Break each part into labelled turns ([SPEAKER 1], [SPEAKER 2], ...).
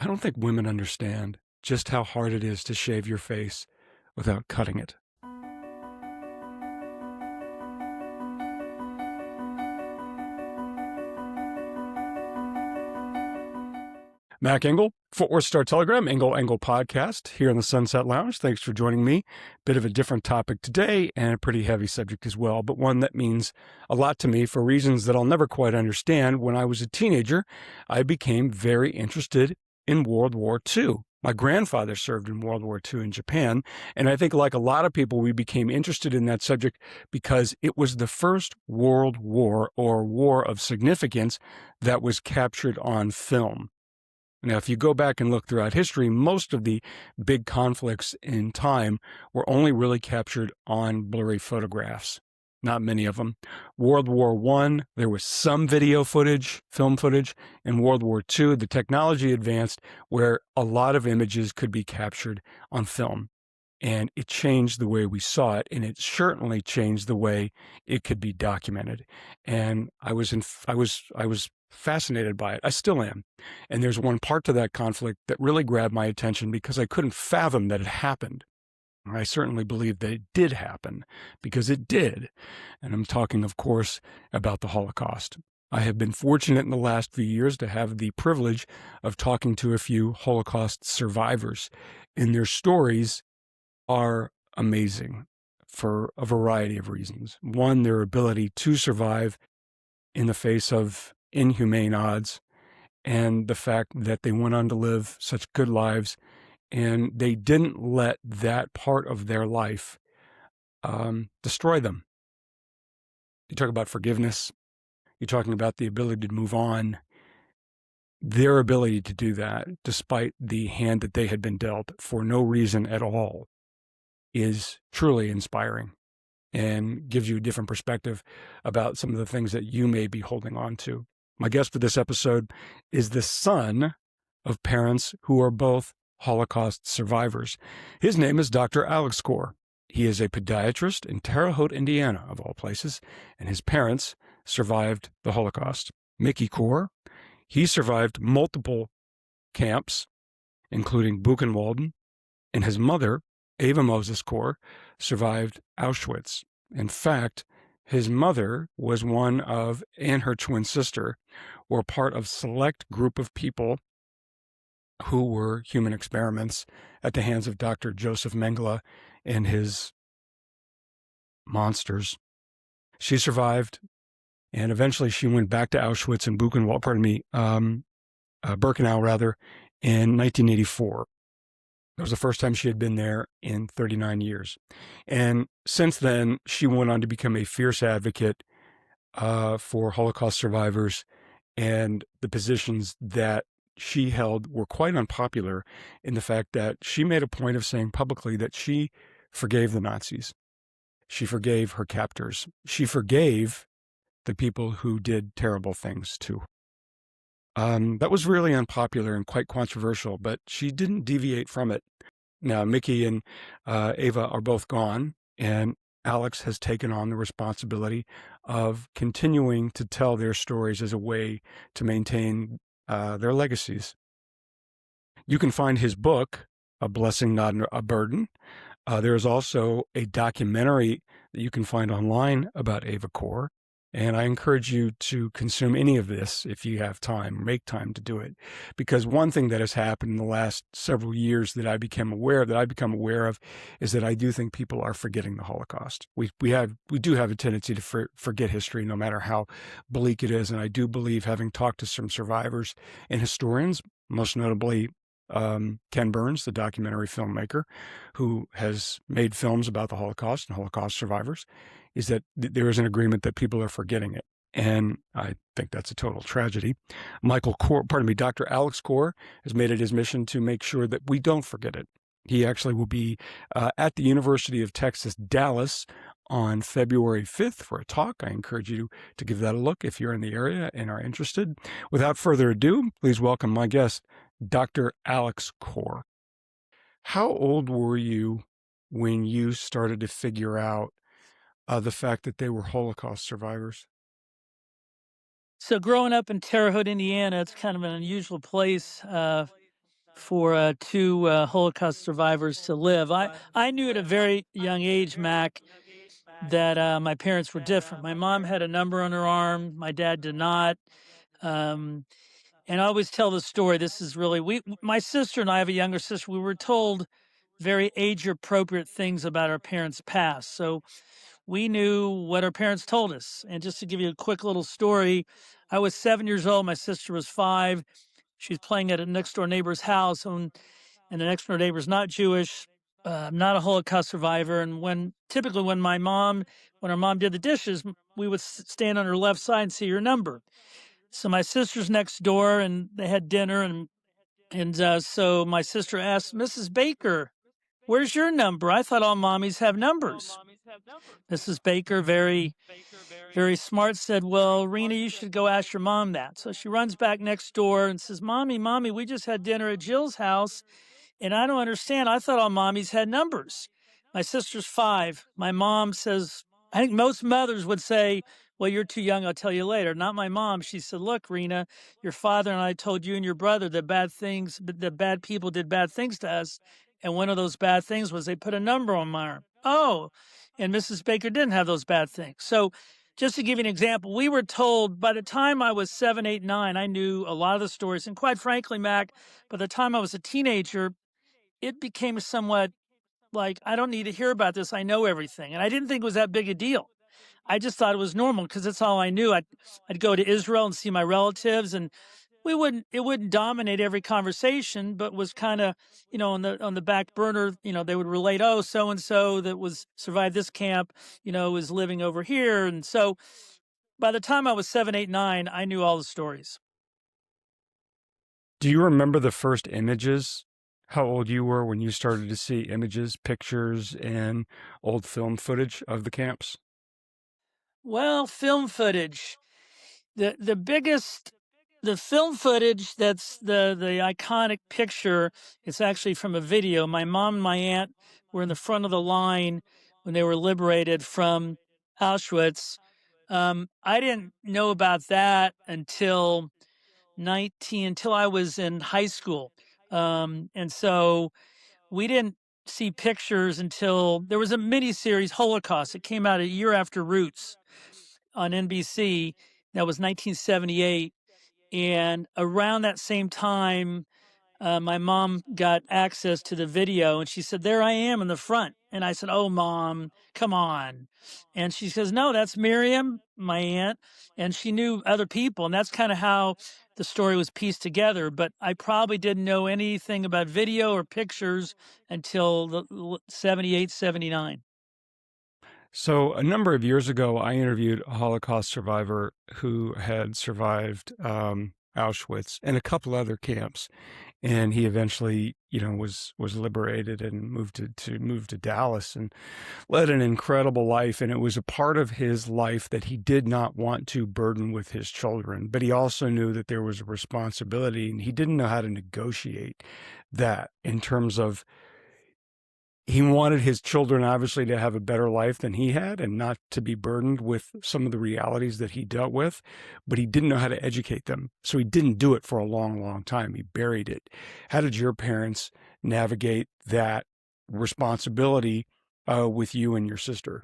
[SPEAKER 1] I don't think women understand just how hard it is to shave your face without cutting it. Mac Engel, Fort Worth Star Telegram, Engel Angle podcast here in the Sunset Lounge. Thanks for joining me. Bit of a different topic today and a pretty heavy subject as well, but one that means a lot to me for reasons that I'll never quite understand. When I was a teenager, I became very interested in World War II. My grandfather served in World War II in Japan, and I think like a lot of people, we became interested in that subject because it was the first world war or war of significance that was captured on film. Now, if you go back and look throughout history, most of the big conflicts in time were only really captured on blurry photographs. Not many of them. World War I, there was some video footage, film footage. In World War II, the technology advanced where a lot of images could be captured on film. And it changed the way we saw it, and it certainly changed the way it could be documented. And I was fascinated by it. I still am. And there's one part to that conflict that really grabbed my attention because I couldn't fathom that it happened. I certainly believe that it did happen because it did. And I'm talking, of course, about the Holocaust. I have been fortunate in the last few years to have the privilege of talking to a few Holocaust survivors, and their stories are amazing for a variety of reasons. One, their ability to survive in the face of inhumane odds, and the fact that they went on to live such good lives, and they didn't let that part of their life destroy them. You talk about forgiveness. You're talking about the ability to move on. Their ability to do that, despite the hand that they had been dealt for no reason at all, is truly inspiring and gives you a different perspective about some of the things that you may be holding on to. My guest for this episode is the son of parents who are both Holocaust survivors. His name is Dr. Alex Kor. He is a podiatrist in Terre Haute, Indiana, of all places, and his parents survived the Holocaust. Mickey Kor, he survived multiple camps, including Buchenwald, and his mother, Eva Mozes Kor, survived Auschwitz. In fact, his mother was one of, and her twin sister, were part of select group of people who were human experiments at the hands of Dr. Josef Mengela and his monsters. She survived, and eventually she went back to Auschwitz and Buchenwald, Birkenau rather, in 1984. It was the first time she had been there in 39 years. And since then, she went on to become a fierce advocate for Holocaust survivors, and the positions that she held were quite unpopular in the fact that she made a point of saying publicly that she forgave the Nazis. She forgave her captors. She forgave the people who did terrible things to her. That was really unpopular and quite controversial, but she didn't deviate from it. Now, Mickey and Eva are both gone, and Alex has taken on the responsibility of continuing to tell their stories as a way to maintain their legacies. You can find his book, A Blessing, Not a Burden. There is also a documentary that you can find online about Eva Kor. And I encourage you to consume any of this if you have time, make time to do it. Because one thing that has happened in the last several years that I've become aware of, is that I do think people are forgetting the Holocaust. We do have a tendency to forget history, no matter how bleak it is. And I do believe, having talked to some survivors and historians, most notably Ken Burns, the documentary filmmaker who has made films about the Holocaust and Holocaust survivors, is that there is an agreement that people are forgetting it. And I think that's a total tragedy. Dr. Alex Kor has made it his mission to make sure that we don't forget it. He actually will be at the University of Texas, Dallas on February 5th for a talk. I encourage you to give that a look if you're in the area and are interested. Without further ado, please welcome my guest, Dr. Alex Kor. How old were you when you started to figure out the fact that they were Holocaust survivors?
[SPEAKER 2] So growing up in Terre Haute, Indiana, it's kind of an unusual place. for two Holocaust survivors to live. I knew at a very young age, Mac, that my parents were different. My mom had a number on her arm. My dad did not. And I always tell the story. This is really, my sister and I have a younger sister. We were told very age appropriate things about our parents' past. So we knew what our parents told us. And just to give you a quick little story, I was 7 years old. My sister was 5. She's playing at a next door neighbor's house, and the next door neighbor's not Jewish, not a Holocaust survivor. And typically when our mom did the dishes, we would stand on her left side and see her number. So my sister's next door, and they had dinner, and so my sister asked Mrs. Baker, "Where's your number? I thought all mommies have numbers." Mrs. Baker, very, very smart, said, "Well, Rena, you should go ask your mom that." So she runs back next door and says, Mommy, we just had dinner at Jill's house, and I don't understand. I thought all mommies had numbers. My sister's 5. My mom says, I think most mothers would say, well, you're too young, I'll tell you later. Not my mom. She said, look, Rena, your father and I told you and your brother that bad people did bad things to us. And one of those bad things was they put a number on my arm. Oh, and Mrs. Baker didn't have those bad things. So just to give you an example, we were told by the time I was 7, 8, 9, I knew a lot of the stories. And quite frankly, Mac, by the time I was a teenager, it became somewhat like, I don't need to hear about this. I know everything. And I didn't think it was that big a deal. I just thought it was normal because that's all I knew. I'd go to Israel and see my relatives, and it wouldn't dominate every conversation, but was kind of, on the back burner. They would relate, oh, so and so that was survived this camp, was living over here. And so by the time I was 7, 8, 9, I knew all the stories.
[SPEAKER 1] Do you remember the first images? How old you were when you started to see images, pictures, and old film footage of the camps?
[SPEAKER 2] Well, film footage. The film footage that's the iconic picture, it's actually from a video. My mom and my aunt were in the front of the line when they were liberated from Auschwitz. I didn't know about that until I was in high school. And so we didn't see pictures until there was a miniseries, Holocaust. It came out a year after Roots on NBC. That was 1978. And around that same time, my mom got access to the video, and she said, there I am in the front. And I said, oh, Mom, come on. And she says, no, that's Miriam, my aunt. And she knew other people. And that's kind of how the story was pieced together. But I probably didn't know anything about video or pictures until the 78, 79.
[SPEAKER 1] So a number of years ago, I interviewed a Holocaust survivor who had survived Auschwitz and a couple other camps, and he eventually, was liberated and moved to Dallas and led an incredible life. And it was a part of his life that he did not want to burden with his children, but he also knew that there was a responsibility, and he didn't know how to negotiate that in terms of. He wanted his children, obviously, to have a better life than he had and not to be burdened with some of the realities that he dealt with, but he didn't know how to educate them. So he didn't do it for a long, long time. He buried it. How did your parents navigate that responsibility with you and your sister?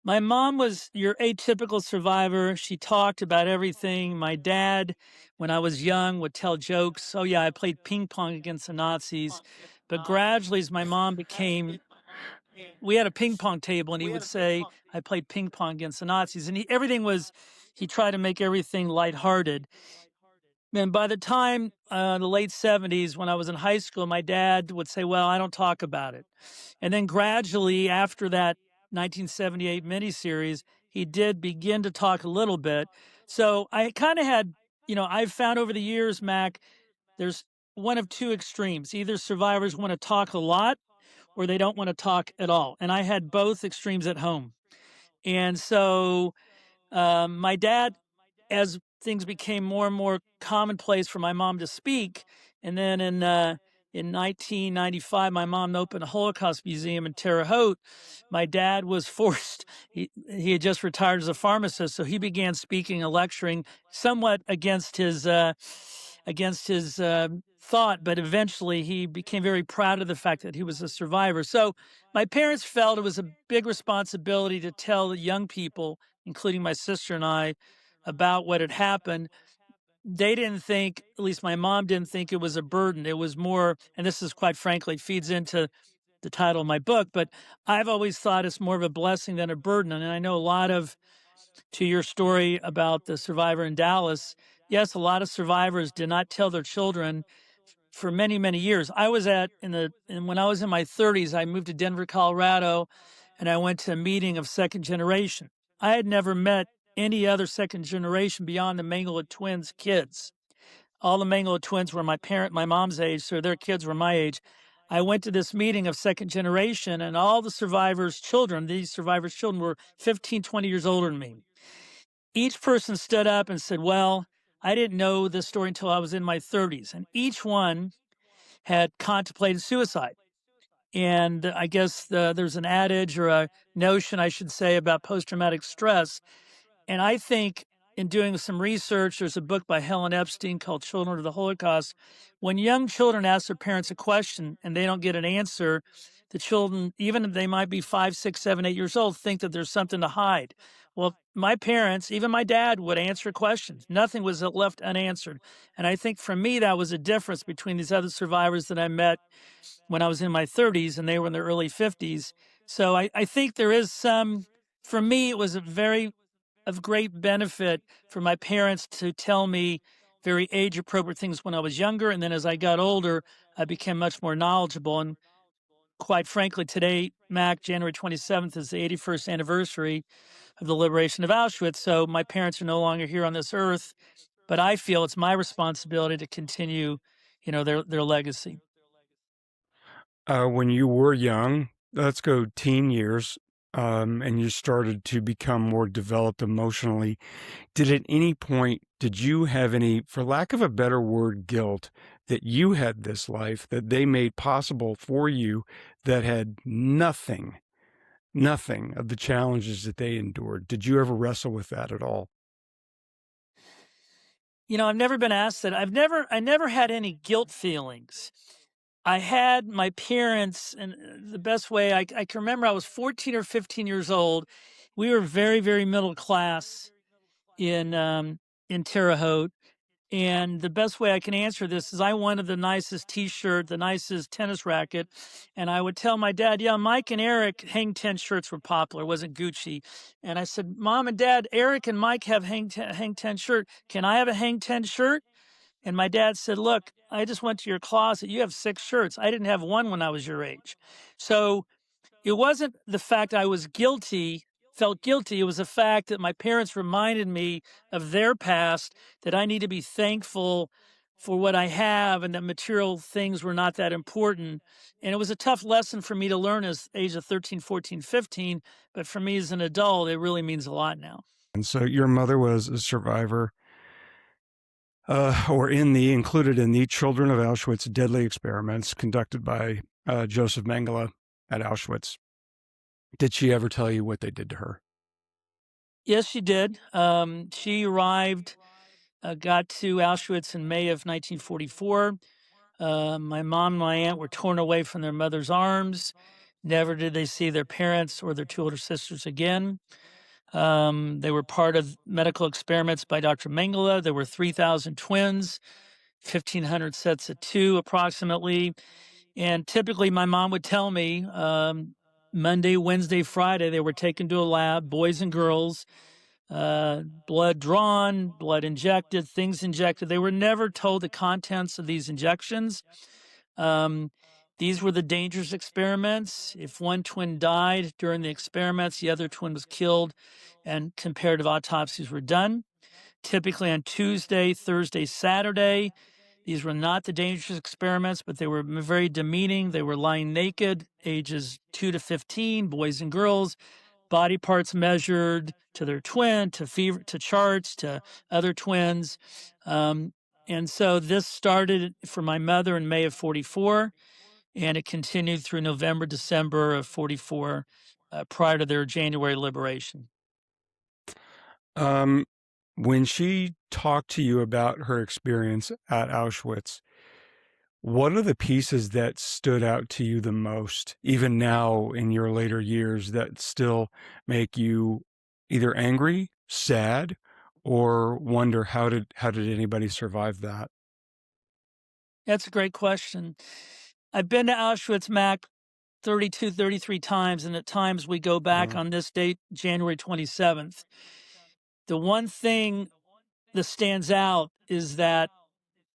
[SPEAKER 2] My mom was your atypical survivor. She talked about everything. My dad, when I was young, would tell jokes. Oh, yeah, I played ping pong against the Nazis. But gradually, as my mom we had a ping pong table, and he would say, I played ping pong against the Nazis. And he tried to make everything lighthearted. And by the time the late 70s, when I was in high school, my dad would say, well, I don't talk about it. And then gradually, after that 1978 miniseries, he did begin to talk a little bit. So I kind of had, I've found over the years, Mac, there's one of two extremes. Either survivors want to talk a lot or they don't want to talk at all. And I had both extremes at home. And so my dad, as things became more and more commonplace for my mom to speak, and then in 1995, my mom opened a Holocaust museum in Terre Haute. My dad was forced, he had just retired as a pharmacist, so he began speaking and lecturing somewhat against his against his thought, but eventually he became very proud of the fact that he was a survivor. So my parents felt it was a big responsibility to tell the young people, including my sister and I, about what had happened. They didn't think, at least my mom didn't think, it was a burden. It was more, and this is quite frankly feeds into the title of my book, but I've always thought it's more of a blessing than a burden. And I know a lot of, to your story about the survivor in Dallas, yes, a lot of survivors did not tell their children for many, many years. I was and when I was in my 30s, I moved to Denver, Colorado, and I went to a meeting of second generation. I had never met any other second generation beyond the Mengele Twins kids. All the Mengele Twins were my mom's age, so their kids were my age. I went to this meeting of second generation, and all the survivors' children, these survivors' children, were 15, 20 years older than me. Each person stood up and said, well, I didn't know this story until I was in my 30s. And each one had contemplated suicide. And I guess there's an adage or a notion, I should say, about post-traumatic stress. And I think in doing some research, there's a book by Helen Epstein called Children of the Holocaust. When young children ask their parents a question and they don't get an answer, the children, even if they might be 5, 6, 7, 8 years old, think that there's something to hide. Well, my parents, even my dad, would answer questions. Nothing was left unanswered. And I think for me, that was a difference between these other survivors that I met when I was in my 30s and they were in their early 50s. So I think there is some, for me, it was a very of great benefit for my parents to tell me very age appropriate things when I was younger. And then as I got older, I became much more knowledgeable. And quite frankly, today, Mac, January 27th, is the 81st anniversary of the liberation of Auschwitz. So my parents are no longer here on this earth, but I feel it's my responsibility to continue, their legacy.
[SPEAKER 1] When you were young, let's go teen years, and you started to become more developed emotionally, at any point, did you have any, for lack of a better word, guilt that you had this life that they made possible for you that had nothing of the challenges that they endured? Did you ever wrestle with that at all?
[SPEAKER 2] I've never been asked that. I never had any guilt feelings. I had my parents, and the best way I can remember, I was 14 or 15 years old. We were very, very middle class in Terre Haute. And the best way I can answer this is I wanted the nicest T-shirt, the nicest tennis racket, and I would tell my dad, "Yeah, Mike and Eric Hang Ten shirts were popular. It wasn't Gucci." And I said, "Mom and Dad, Eric and Mike have Hang Ten shirt. Can I have a Hang Ten shirt?" And my dad said, "Look, I just went to your closet. You have 6 shirts. I didn't have one when I was your age." So it wasn't the fact I was felt guilty. It was the fact that my parents reminded me of their past, that I need to be thankful for what I have and that material things were not that important. And it was a tough lesson for me to learn as age of 13, 14, 15. But for me as an adult, it really means a lot now.
[SPEAKER 1] And so your mother was a survivor, or included in the Children of Auschwitz deadly experiments conducted by Josef Mengela at Auschwitz. Did she ever tell you what they did to her?
[SPEAKER 2] Yes, she did. She arrived, got to Auschwitz in May of 1944. My mom and my aunt were torn away from their mother's arms. Never did they see their parents or their 2 older sisters again. They were part of medical experiments by Dr. Mengele. There were 3,000 twins, 1,500 sets of 2 approximately. And typically my mom would tell me Monday, Wednesday, Friday, they were taken to a lab, boys and girls, blood drawn, blood injected, things injected. They were never told the contents of these injections. These were the dangerous experiments. If one twin died during the experiments, the other twin was killed, and comparative autopsies were done. Typically on Tuesday, Thursday, Saturday. These were not the dangerous experiments, but they were very demeaning. They were lying naked, ages 2 to 15, boys and girls, body parts measured to their twin, to fever, to charts, to other twins. And so this started for my mother in May of 44, and it continued through November, December of 44, prior to their January liberation.
[SPEAKER 1] Um, When she talked to you about her experience at Auschwitz, what are the pieces that stood out to you the most, even now in your later years, that still make you either angry, sad, or wonder how did anybody survive that?
[SPEAKER 2] That's a great question. I've been to Auschwitz, Mac, 32, 33 times, and at times we go back
[SPEAKER 1] Uh,
[SPEAKER 2] on this date, January 27th. The one thing that stands out is that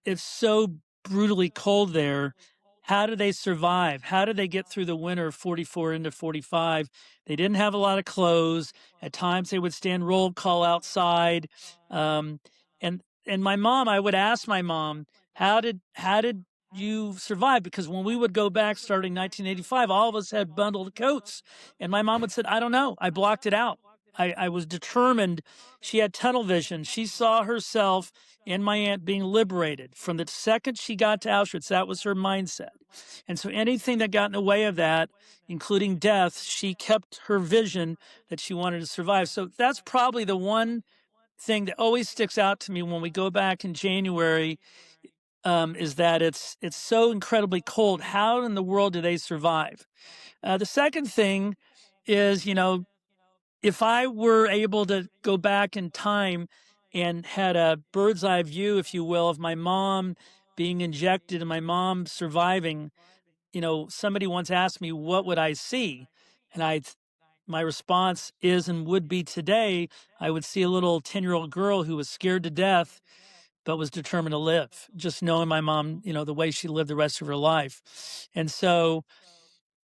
[SPEAKER 2] it's so brutally cold there. How do they survive? How did they get through the winter of 44 into 45? They didn't have a lot of clothes. At times they would stand roll call outside. Um, and my mom, I would ask my mom, how did you survive? Because when we would go back starting 1985, all of us had bundled coats. And my mom would say, I don't know. I blocked it out. I was determined. She had tunnel vision. She saw herself and my aunt being liberated. From the second she got to Auschwitz, that was her mindset. And so anything that got in the way of that, including death, she kept her vision that she wanted to survive. So that's probably the one thing that always sticks out to me when we go back in January, is that it's so incredibly cold. How in the world do they survive? The second thing is, if I were able to go back in time and had a bird's eye view, if you will, of my mom being injected and my mom surviving, somebody once asked me, what would I see? And my response is and would be today, I would see a little 10-year-old girl who was scared to death, but was determined to live, just knowing my mom, the way she lived the rest of her life. And so,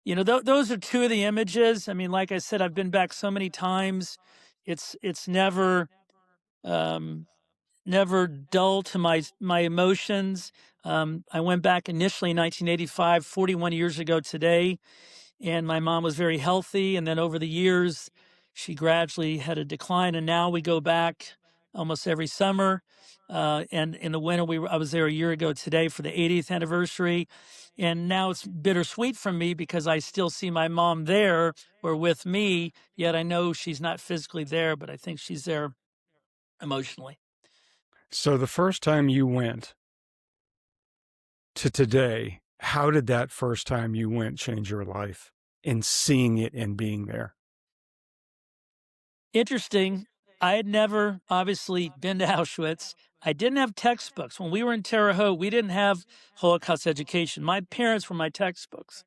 [SPEAKER 2] those are two of the images. I mean, like I said, I've been back so many times. It's um, never dull to my emotions. I went back initially in 1985, 41 years ago today, and my mom was very healthy. And then over the years, she gradually had a decline. And now we go back almost every summer. And in the winter, I was there a year ago today for the 80th anniversary. And now it's bittersweet for me because I still see my mom there or with me, yet I know she's not physically there, but I think she's there emotionally.
[SPEAKER 1] so the first time you went to today, how did that first time you went change your life in seeing it and being there?
[SPEAKER 2] Interesting. I had never obviously been to Auschwitz. I didn't have textbooks. When we were in Terre Haute, we didn't have Holocaust education. My parents were my textbooks.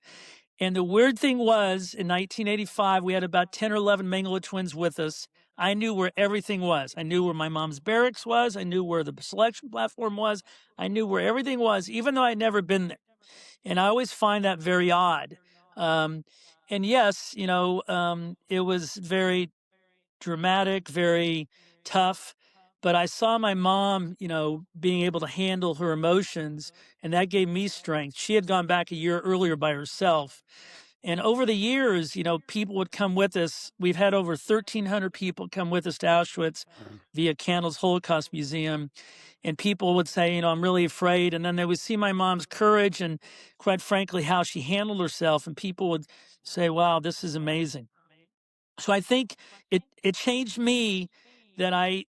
[SPEAKER 2] And the weird thing was, in 1985, we had about 10 or 11 Mengele Twins with us. I knew where everything was. I knew where my mom's barracks was. I knew where the selection platform was. I knew where everything was, even though I'd never been there. And I always find that very odd. Um, and yes, it was very dramatic, very tough. But I saw my mom, being able to handle her emotions, and that gave me strength. She had gone back a year earlier by herself. And over the years, people would come with us. We've had over 1,300 people come with us to Auschwitz via Candles Holocaust Museum. And people would say, I'm really afraid. And then they would see my mom's courage and, quite frankly, how she handled herself. And people would say, wow, this is amazing. So I think it changed me that I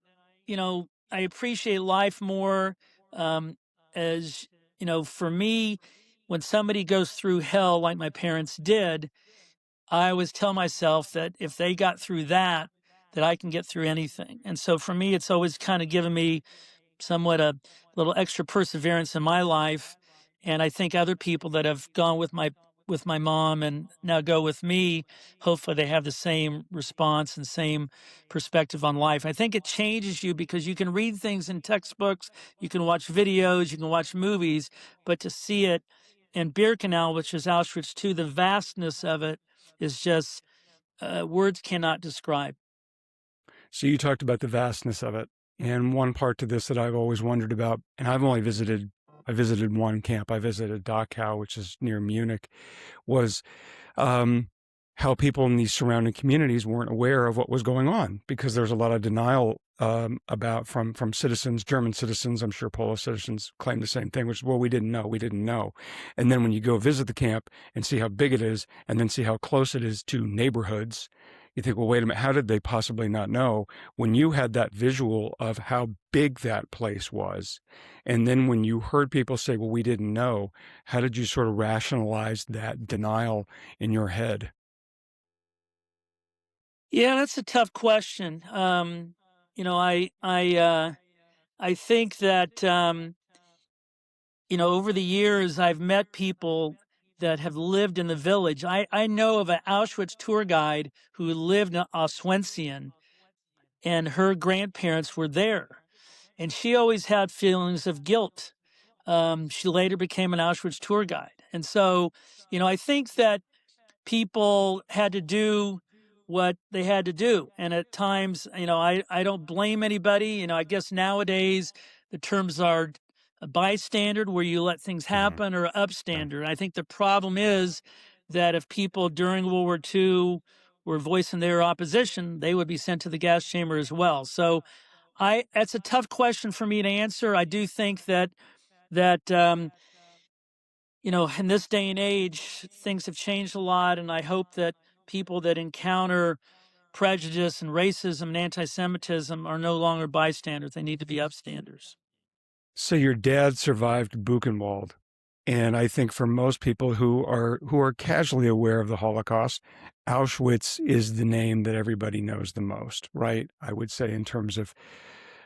[SPEAKER 2] appreciate life more. As for me, when somebody goes through hell like my parents did, I always tell myself that if they got through that, that I can get through anything. And so for me, it's always kind of given me somewhat a little extra perseverance in my life. And I think other people that have gone with my mom and now go with me, hopefully they have the same response and same perspective on life. I think it changes you because you can read things in textbooks, you can watch videos, you can watch movies, but to see it in Birkenau, which is Auschwitz II, the vastness of it is just words cannot describe.
[SPEAKER 1] So you talked about the vastness of it. And one part to this that I've always wondered about, and I visited one camp. I visited Dachau, which is near Munich, was how people in these surrounding communities weren't aware of what was going on because there's a lot of denial about from citizens, German citizens. I'm sure Polish citizens claim the same thing, which is, well, we didn't know. And then when you go visit the camp and see how big it is, and then see how close it is to neighborhoods, you think, well, wait a minute, how did they possibly not know? When you had that visual of how big that place was, and then when you heard people say, well, we didn't know, how did you sort of rationalize that denial in your head?
[SPEAKER 2] Yeah, that's a tough question. You know, I think that over the years I've met people that have lived in the village. I know of an Auschwitz tour guide who lived in Oswentzian, and her grandparents were there, and she always had feelings of guilt. She later became an Auschwitz tour guide, and so I think that people had to do what they had to do. And at times, I don't blame anybody. I guess nowadays the terms are a bystander, where you let things
[SPEAKER 1] Mhm.
[SPEAKER 2] happen, or upstander. And I think the problem is that if people during World War II were voicing their opposition, they would be sent to the gas chamber as well. So that's a tough question for me to answer. I do think that in this day and age, things have changed a lot, and I hope that people that encounter prejudice and racism and anti-Semitism are no longer bystanders. They need to be upstanders.
[SPEAKER 1] So your dad survived Buchenwald, and I think for most people who are casually aware of the Holocaust, Auschwitz is the name that everybody knows the most, right? I would say in terms of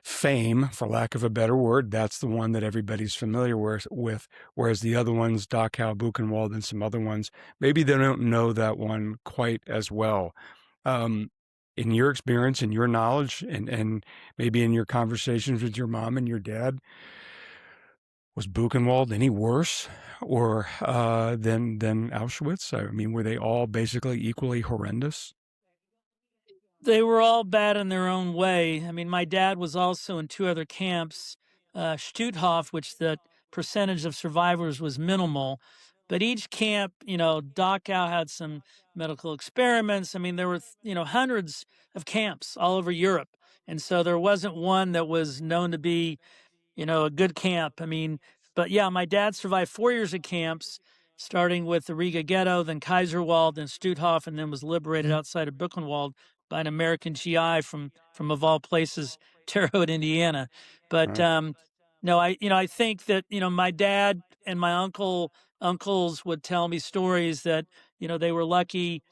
[SPEAKER 1] fame, for lack of a better word, that's the one that everybody's familiar with, whereas the other ones, Dachau, Buchenwald, and some other ones, maybe they don't know that one quite as well. In your experience and your knowledge, and maybe in your conversations with your mom and your dad, was Buchenwald any worse or than Auschwitz? I mean, were they all basically equally horrendous?
[SPEAKER 2] They were all bad in their own way. I mean, my dad was also in two other camps, Stutthof, which the percentage of survivors was minimal. But each camp, Dachau had some medical experiments. I mean, there were, hundreds of camps all over Europe. And so there wasn't one that was known to be a good camp. I mean, but yeah, my dad survived 4 years of camps, starting with the Riga Ghetto, then Kaiserwald, then Stutthof, and then was liberated outside of Buchenwald by an American GI from of all places, Terre Haute, Indiana. But
[SPEAKER 1] Huh?
[SPEAKER 2] no, I think that my dad and my uncles would tell me stories that they were lucky.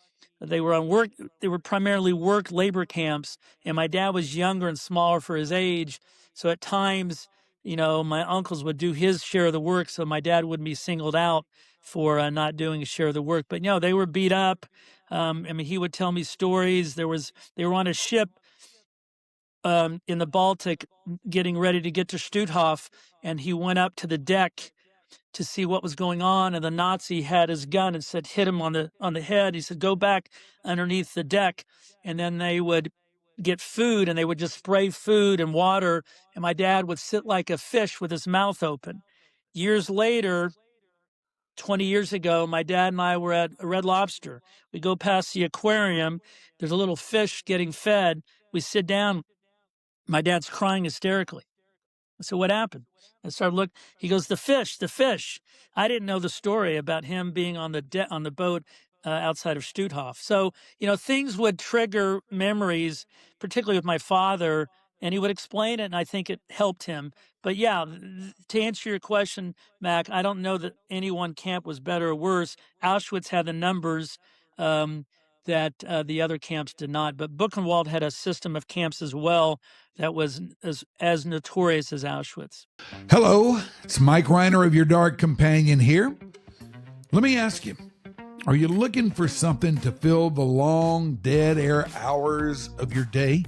[SPEAKER 2] They were on work. They were primarily work labor camps, and my dad was younger and smaller for his age. So at times, my uncles would do his share of the work, so my dad wouldn't be singled out for not doing a share of the work. But they were beat up. I mean, he would tell me stories. They were on a ship in the Baltic, getting ready to get to Stutthof, and he went up to the deck to see what was going on, and the Nazi had his gun and said, hit him on the head. He said, go back underneath the deck, and then they would get food, and they would just spray food and water, and my dad would sit like a fish with his mouth open. Years later, 20 years ago, my dad and I were at a Red Lobster. We go past the aquarium. There's a little fish getting fed. We sit down. My dad's crying hysterically. I said, what happened? I started looking. He goes, the fish, the fish. I didn't know the story about him being on the boat outside of Stutthof. So, things would trigger memories, particularly with my father, and he would explain it, and I think it helped him. But yeah, to answer your question, Mac, I don't know that any one camp was better or worse. Auschwitz had the numbers that the other camps did not. But Buchenwald had a system of camps as well that was as notorious as Auschwitz.
[SPEAKER 3] Hello, it's Mike Reiner of Your Dark Companion here. Let me ask you, are you looking for something to fill the long dead air hours of your day?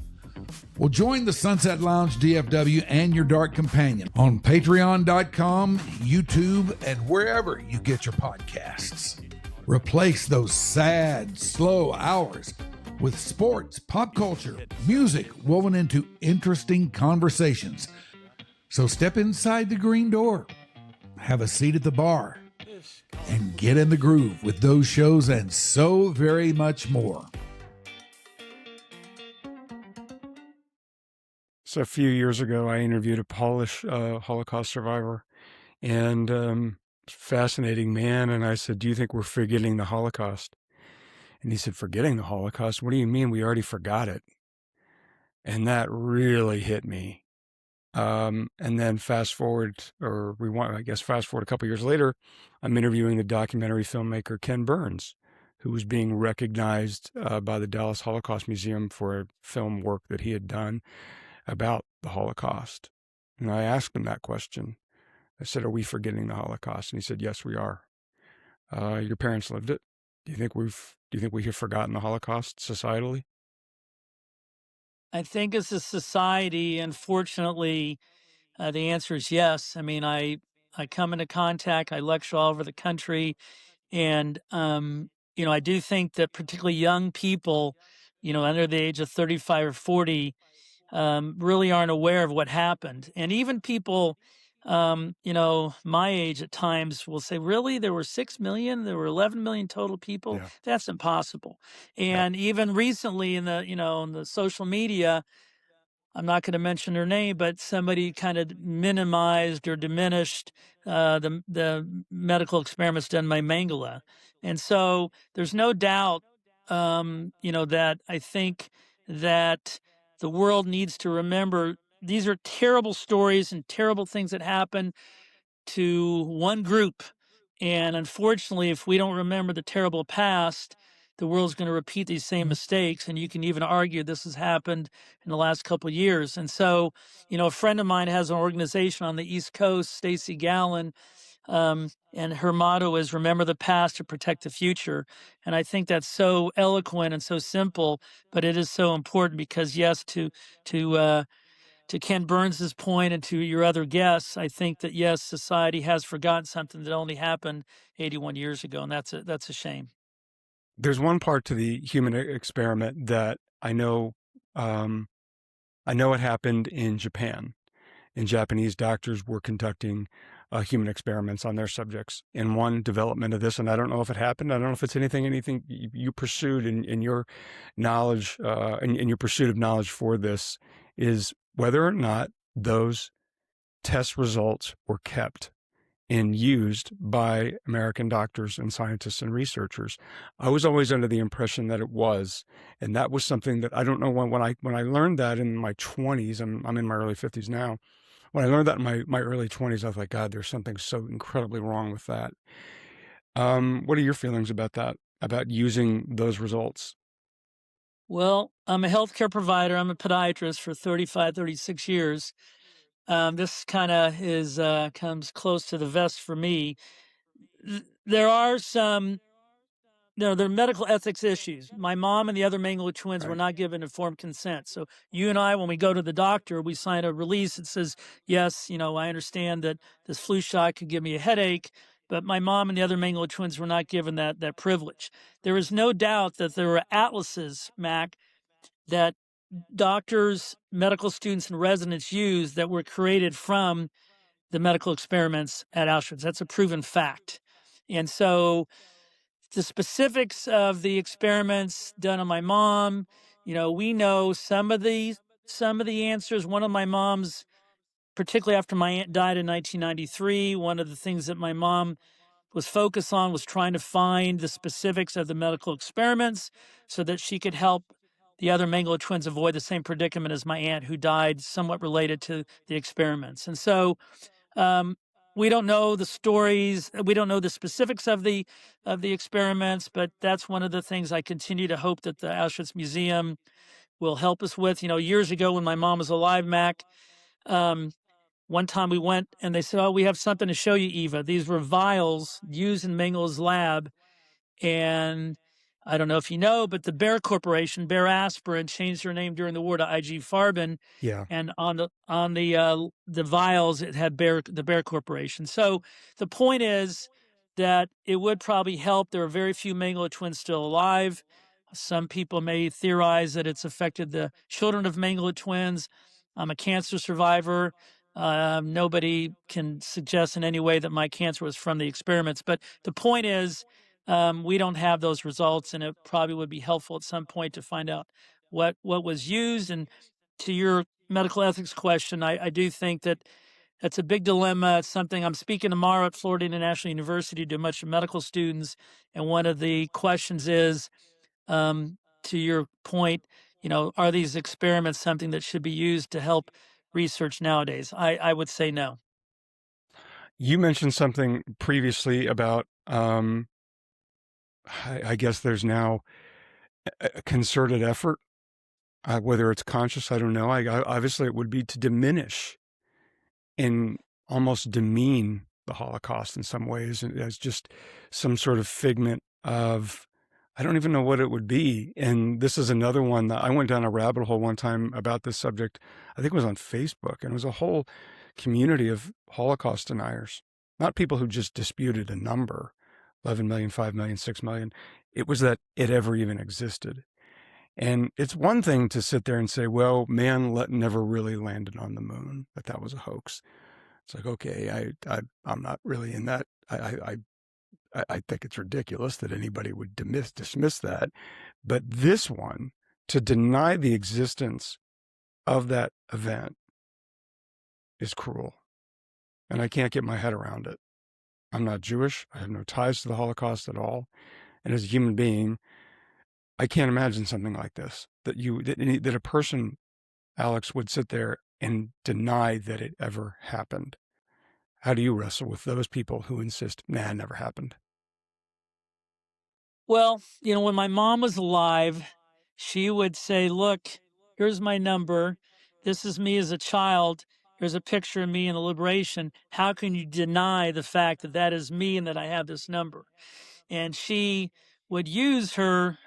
[SPEAKER 3] Well, join the Sunset Lounge DFW and Your Dark Companion on patreon.com, YouTube, and wherever you get your podcasts. Replace those sad, slow hours with sports, pop culture, music woven into interesting conversations. So step inside the green door, have a seat at the bar, and get in the groove with those shows and so very much more.
[SPEAKER 1] So a few years ago, I interviewed a Polish Holocaust survivor, and fascinating man. And I said, do you think we're forgetting the Holocaust? And he said, forgetting the Holocaust? What do you mean? We already forgot it. And that really hit me. And then fast forward a couple years later, I'm interviewing the documentary filmmaker Ken Burns, who was being recognized by the Dallas Holocaust Museum for a film work that he had done about the Holocaust. And I asked him that question. I said, are we forgetting the Holocaust? And he said, yes, we are. Your parents lived it. Do you think we have forgotten the Holocaust societally?
[SPEAKER 2] I think as a society, unfortunately, the answer is yes. I mean, I come into contact, I lecture all over the country, and I do think that particularly young people, under the age of 35 or 40, really aren't aware of what happened. And even people, my age at times will say, really, there were 6 million, there were 11 million total people.
[SPEAKER 1] Yeah.
[SPEAKER 2] That's impossible.
[SPEAKER 1] Yep.
[SPEAKER 2] And even recently in the social media, I'm not going to mention her name, but somebody kind of minimized or diminished the medical experiments done by Mengele, and so there's no doubt, that I think that the world needs to remember these are terrible stories and terrible things that happen to one group. And unfortunately, if we don't remember the terrible past, the world's going to repeat these same mistakes. And you can even argue this has happened in the last couple of years. And so, a friend of mine has an organization on the East Coast, Stacy Gallen, and her motto is "Remember the past to protect the future." And I think that's so eloquent and so simple, but it is so important because, yes, to Ken Burns's point and to your other guests, I think that yes, society has forgotten something that only happened 81 years ago, and that's a shame.
[SPEAKER 1] There's one part to the human experiment that I know. I know it happened in Japan, and Japanese doctors were conducting human experiments on their subjects. In one development of this, and I don't know if it happened. I don't know if it's anything you pursued in your knowledge, in your pursuit of knowledge for this, is whether or not those test results were kept and used by American doctors and scientists and researchers. I was always under the impression that it was, and that was something that I don't know when I learned that in my 20s. I'm in my early 50s now. When I learned that in my early 20s, I was like, God, there's something so incredibly wrong with that. What are your feelings about that? About using those results?
[SPEAKER 2] Well, I'm a healthcare provider. I'm a podiatrist for 35, 36 years. This kind of is comes close to the vest for me. There are some No, they're medical ethics issues. My mom and the other Mengele twins were
[SPEAKER 1] Right.
[SPEAKER 2] not given informed consent. So you and I, when we go to the doctor, we sign a release that says, yes, I understand that this flu shot could give me a headache, but my mom and the other Mengele twins were not given that privilege. There is no doubt that there were atlases, Mac, that doctors, medical students, and residents use that were created from the medical experiments at Auschwitz. That's a proven fact. And so the specifics of the experiments done on my mom, we know some of the answers. One of my mom's, particularly after my aunt died in 1993, one of the things that my mom was focused on was trying to find the specifics of the medical experiments so that she could help the other Mengele twins avoid the same predicament as my aunt, who died somewhat related to the experiments. And so um, we don't know the stories. We don't know the specifics of the experiments, but that's one of the things I continue to hope that the Auschwitz Museum will help us with. Years ago when my mom was alive, Mac, um, one time we went and they said, "Oh, we have something to show you, Eva." These were vials used in Mengele's lab, and I don't know if you know, but the Bayer Corporation, Bayer Aspirin, changed their name during the war to IG Farben,
[SPEAKER 1] Yeah.
[SPEAKER 2] and on the vials it had the Bayer Corporation. So the point is that it would probably help. There are very few Mengele twins still alive. Some people may theorize that it's affected the children of Mengele twins. I'm a cancer survivor. Nobody can suggest in any way that my cancer was from the experiments. But the point is, we don't have those results, and it probably would be helpful at some point to find out what was used. And to your medical ethics question, I do think that that's a big dilemma. It's something I'm speaking tomorrow at Florida International University to a bunch of medical students, and one of the questions is, To your point, are these experiments something that should be used to help research nowadays? I would say no.
[SPEAKER 1] You mentioned something previously about, I guess there's now a concerted effort, whether it's conscious, I don't know. Obviously, it would be to diminish and almost demean the Holocaust in some ways as just some sort of figment of, I don't even know what it would be. And this is another one that I went down a rabbit hole one time about this subject. I think it was on Facebook, and it was a whole community of Holocaust deniers, not people who just disputed a number, 11 million, 5 million, 6 million. It was that it ever even existed. And it's one thing to sit there and say, well, man never really landed on the moon, that was a hoax. It's like, okay, I'm not really in that. I think it's ridiculous that anybody would dismiss that. But this one, to deny the existence of that event, is cruel. And I can't get my head around it. I'm not Jewish. I have no ties to the Holocaust at all. And as a human being, I can't imagine something like this, that a person, Alex, would sit there and deny that it ever happened. How do you wrestle with those people who insist, nah, it never happened?
[SPEAKER 2] Well, when my mom was alive, she would say, look, here's my number. This is me as a child. Here's a picture of me in the liberation. How can you deny the fact that that is me and that I have this number? And she would use her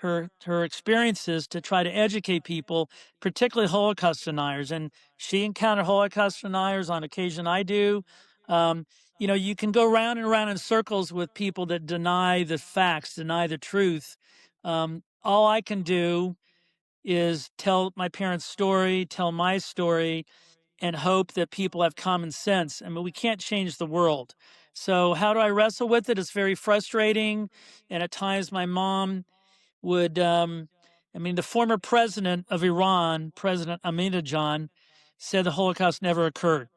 [SPEAKER 2] experiences to try to educate people, particularly Holocaust deniers. And she encountered Holocaust deniers on occasion. I do. You can go round and round in circles with people that deny the facts, deny the truth. All I can do is tell my parents' story, tell my story, and hope that people have common sense. I mean, we can't change the world. So how do I wrestle with it? It's very frustrating. And at times my mom would, the former president of Iran, President Ahmadinejad, said the Holocaust never occurred.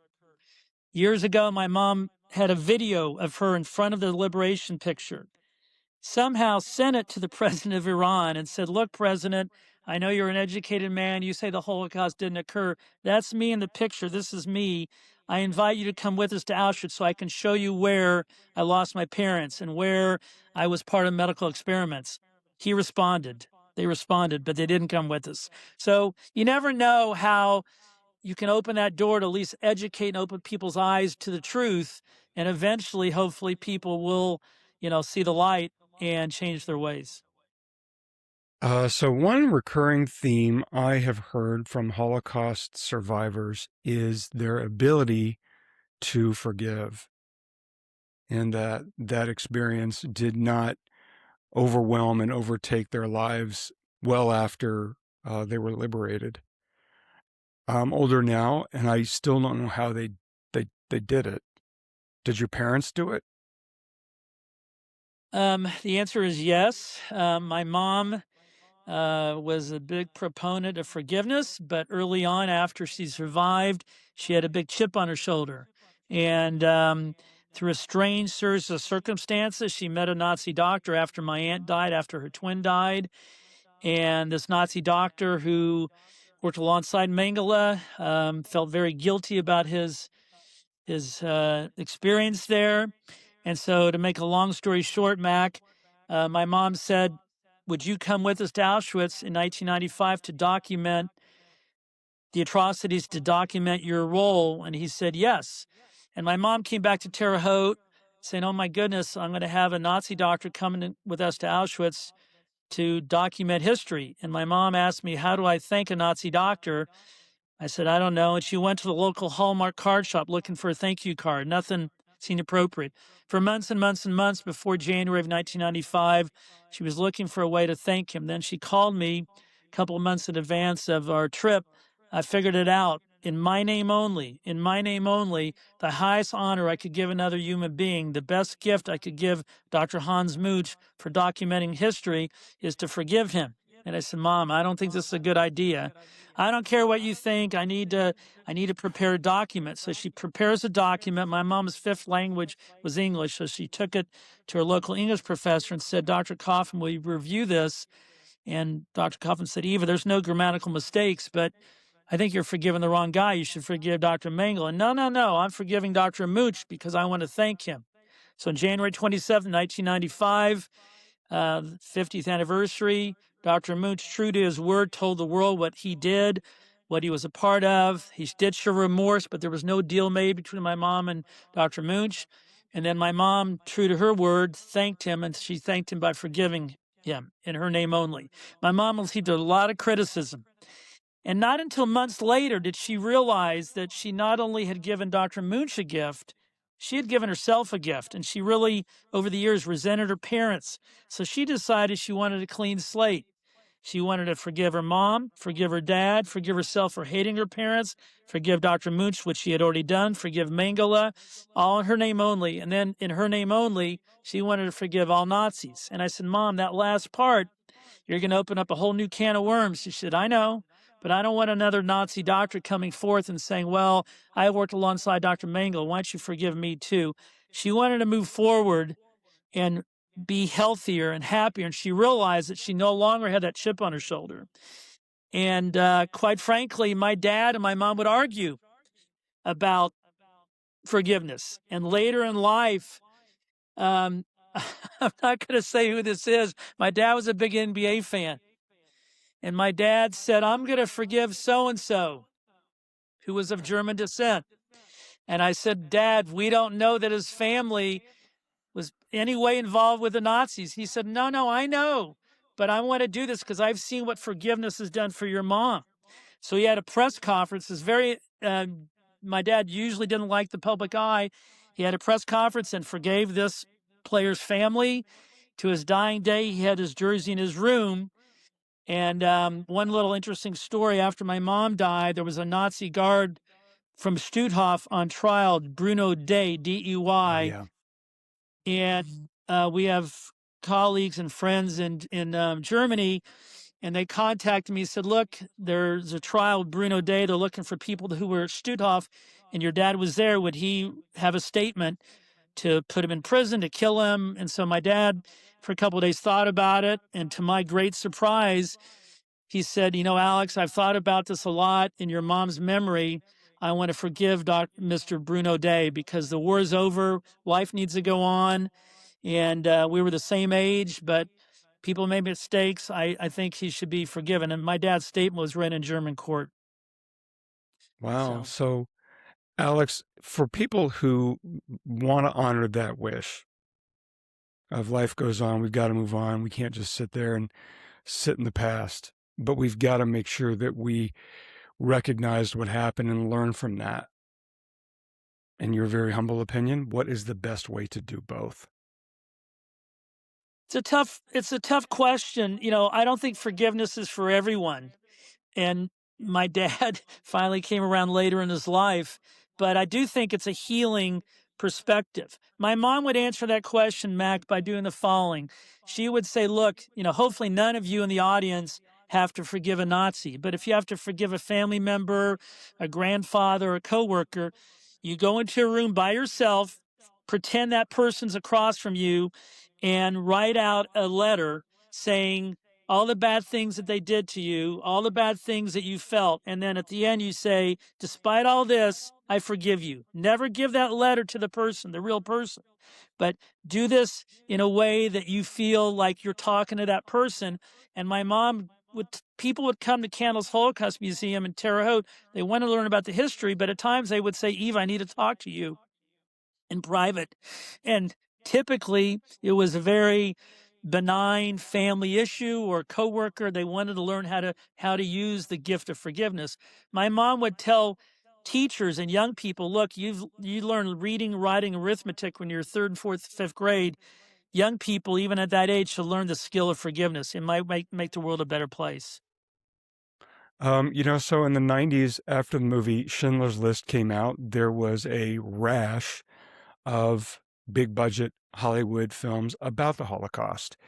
[SPEAKER 2] Years ago, my mom had a video of her in front of the liberation picture, somehow sent it to the president of Iran and said, look, President, I know you're an educated man. You say the Holocaust didn't occur. That's me in the picture. This is me. I invite you to come with us to Auschwitz so I can show you where I lost my parents and where I was part of medical experiments. He responded. They responded, but they didn't come with us. So you never know how you can open that door to at least educate and open people's eyes to the truth. And eventually, hopefully, people will, see the light and change their ways.
[SPEAKER 1] So one recurring theme I have heard from Holocaust survivors is their ability to forgive, and that experience did not overwhelm and overtake their lives well after they were liberated. I'm older now, and I still don't know how they did it. Did your parents do it?
[SPEAKER 2] The answer is yes. My mom was a big proponent of forgiveness, but early on, after she survived, she had a big chip on her shoulder. And through a strange series of circumstances, she met a Nazi doctor after my aunt died, after her twin died. And this Nazi doctor who worked alongside Mengele felt very guilty about his experience there. And so, to make a long story short, Mac, my mom said, would you come with us to Auschwitz in 1995 to document the atrocities, to document your role? And he said, yes. And my mom came back to Terre Haute saying, oh my goodness, I'm going to have a Nazi doctor coming with us to Auschwitz to document history. And my mom asked me, how do I thank a Nazi doctor? I said, I don't know. And she went to the local Hallmark card shop looking for a thank you card. Nothing seemed appropriate. For months and months and months before January of 1995, she was looking for a way to thank him. Then she called me a couple of months in advance of our trip. I figured it out. In my name only, the highest honor I could give another human being, the best gift I could give Dr. Hans Mooch for documenting history is to forgive him. And I said, Mom, I don't think this is a good idea. I don't care what you think. I need to prepare a document. So she prepares a document. My mom's fifth language was English. So she took it to her local English professor and said, Dr. Coffin, will you review this And Dr. Kaufman said, Eva, there's no grammatical mistakes, but I think you're forgiving the wrong guy. You should forgive Dr. Mengele. And no, I'm forgiving Dr. Mooch because I want to thank him. So on January 27, 1995, 50th anniversary, Dr. Mooch, true to his word, told the world what he did, what he was a part of. He did show remorse, but there was no deal made between my mom and Dr. Mooch. And then my mom, true to her word, thanked him, and she thanked him by forgiving him in her name only. My mom received a lot of criticism. And not until months later did she realize that she not only had given Dr. Mooch a gift, she had given herself a gift. And she really, over the years, resented her parents. So she decided she wanted a clean slate. She wanted to forgive her mom, forgive her dad, forgive herself for hating her parents, forgive Dr. Mooch, which she had already done, forgive Mengele, all in her name only. And then in her name only, she wanted to forgive all Nazis. And I said, Mom, that last part, you're going to open up a whole new can of worms. She said, I know, but I don't want another Nazi doctor coming forth and saying, well, I worked alongside Dr. Mengele. Why don't you forgive me too? She wanted to move forward and be healthier and happier. And she realized that she no longer had that chip on her shoulder. And quite frankly, my dad and my mom would argue about forgiveness. And later in life, I'm not going to say who this is. My dad was a big NBA fan. And my dad said, I'm going to forgive so-and-so, who was of German descent. And I said, Dad, we don't know that his family was any way involved with the Nazis. He said, no, I know, but I want to do this because I've seen what forgiveness has done for your mom. So he had a press conference. It's very, my dad usually didn't like the public eye. He had a press conference and forgave this player's family. To his dying day, he had his jersey in his room. And one little interesting story, after my mom died, there was a Nazi guard from Stutthof on trial, Bruno Day, D-E-Y.
[SPEAKER 1] Yeah.
[SPEAKER 2] And we have colleagues and friends in Germany, and they contacted me and said, look, there's a trial with Bruno Day. They're looking for people who were at Stutthof, and your dad was there. Would he have a statement to put him in prison, to kill him? And so my dad, for a couple of days, thought about it. And to my great surprise, he said, Alex, I've thought about this a lot. In your mom's memory, I want to forgive Mr. Bruno Day because the war is over. Life needs to go on. And we were the same age, but people made mistakes. I think he should be forgiven. And my dad's statement was read in German court.
[SPEAKER 1] Wow. So, Alex, for people who want to honor that wish of life goes on, we've got to move on. We can't just sit there and sit in the past, but we've got to make sure that we recognize what happened and learn from that. In your very humble opinion, what is the best way to do both?
[SPEAKER 2] It's a tough question. I don't think forgiveness is for everyone. And my dad finally came around later in his life, but I do think it's a healing perspective. My mom would answer that question, Mac, by doing the following. She would say, look, hopefully none of you in the audience have to forgive a Nazi, but if you have to forgive a family member, a grandfather, a coworker, you go into a room by yourself, pretend that person's across from you, and write out a letter saying all the bad things that they did to you, all the bad things that you felt. And then at the end, you say, despite all this, I forgive you. Never give that letter to the person, the real person, but do this in a way that you feel like you're talking to that person. And my mom people would come to Candle's Holocaust Museum in Terre Haute. They want to learn about the history, but at times they would say, Eva, I need to talk to you in private. And typically it was a very benign family issue or coworker. They wanted to learn how to use the gift of forgiveness. My mom would tell teachers and young people, look, you learn reading, writing, arithmetic when you're third and fourth, fifth grade. Young people, even at that age, should learn the skill of forgiveness. It might make the world a better place.
[SPEAKER 1] So in the 90s, after the movie Schindler's List came out, there was a rash of big budget Hollywood films about the Holocaust.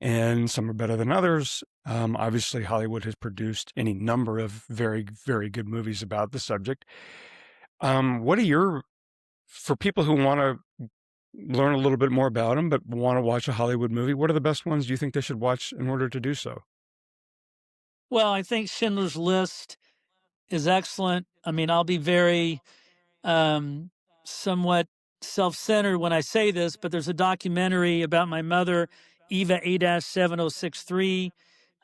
[SPEAKER 1] And some are better than others. Obviously, Hollywood has produced any number of very, very good movies about the subject. For people who want to learn a little bit more about them, but want to watch a Hollywood movie, what are the best ones do you think they should watch in order to do so?
[SPEAKER 2] Well, I think Schindler's List is excellent. I mean, I'll be very somewhat self-centered when I say this, but there's a documentary about my mother, Eva A-7063.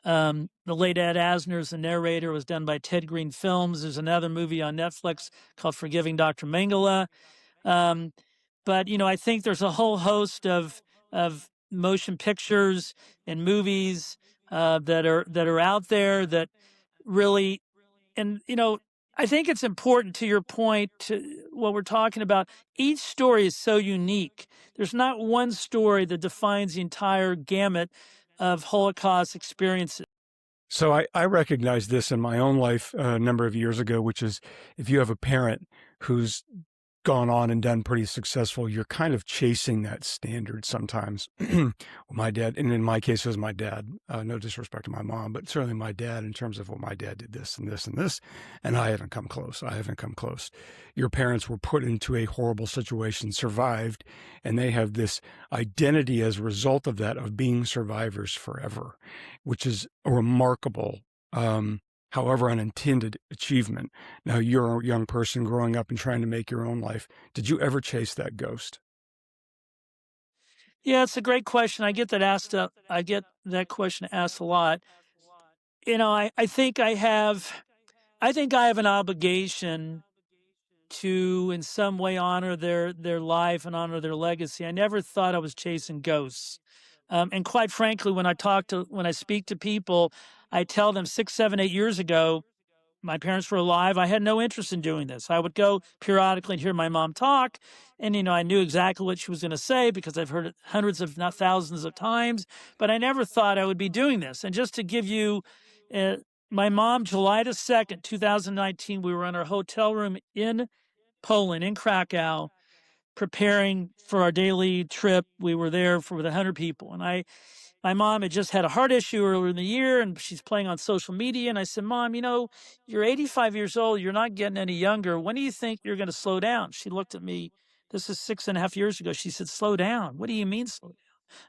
[SPEAKER 2] The late Ed Asner's the narrator, was done by Ted Green Films. There's another movie on Netflix called Forgiving Dr. Mengele. But I think there's a whole host of motion pictures and movies that are out there that really, and I think it's important, to your point, to what we're talking about. Each story is so unique. There's not one story that defines the entire gamut of Holocaust experiences.
[SPEAKER 1] So I recognized this in my own life a number of years ago, which is if you have a parent who's gone on and done pretty successful, you're kind of chasing that standard sometimes. My dad, and in my case, it was my dad. No disrespect to my mom, but certainly my dad, in terms of, well, my dad did this and this and this, and I haven't come close. I haven't come close. Your parents were put into a horrible situation, survived, and they have this identity as a result of that, of being survivors forever, which is a remarkable, however unintended achievement. Now, you're a young person growing up and trying to make your own life. Did you ever chase that ghost?
[SPEAKER 2] Yeah, it's a great question. I get that question asked a lot. I think I have an obligation to, in some way, honor their life and honor their legacy. I never thought I was chasing ghosts. And quite frankly, when I speak to people, I tell them 6, 7, 8 years ago, my parents were alive. I had no interest in doing this. I would go periodically and hear my mom talk, and I knew exactly what she was going to say because I've heard it hundreds, if not thousands, of times. But I never thought I would be doing this. And just to give you, my mom, July the 2nd, 2019, we were in our hotel room in Poland, in Krakow, preparing for our daily trip. We were there with 100 people, and my mom had just had a heart issue earlier in the year, and she's playing on social media. And I said, Mom, you're 85 years old. You're not getting any younger. When do you think you're going to slow down? She looked at me. This is 6.5 years ago. She said, slow down. What do you mean slow down?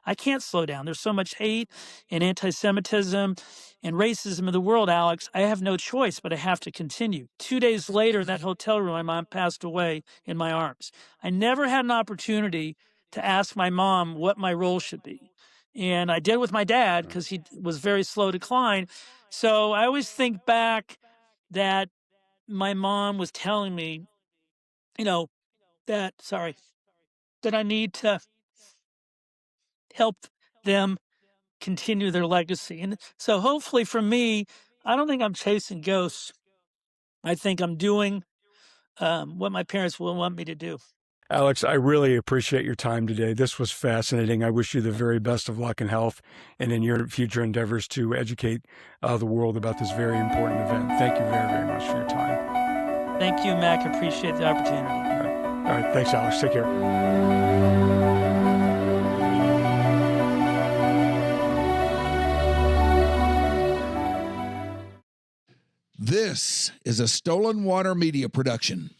[SPEAKER 2] I can't slow down. There's so much hate and anti-Semitism and racism in the world, Alex. I have no choice, but I have to continue. 2 days later, in that hotel room, my mom passed away in my arms. I never had an opportunity to ask my mom what my role should be. And I did with my dad because he was very slow decline. So I always think back that my mom was telling me, that I need to help them continue their legacy. And so hopefully for me, I don't think I'm chasing ghosts. I think I'm doing what my parents will want me to do.
[SPEAKER 1] Alex, I really appreciate your time today. This was fascinating. I wish you the very best of luck and health and in your future endeavors to educate the world about this very important event. Thank you very, very much for your time.
[SPEAKER 2] Thank you, Mac. I appreciate the opportunity.
[SPEAKER 1] All right. Thanks, Alex. Take care.
[SPEAKER 3] This is a Stolen Water Media production.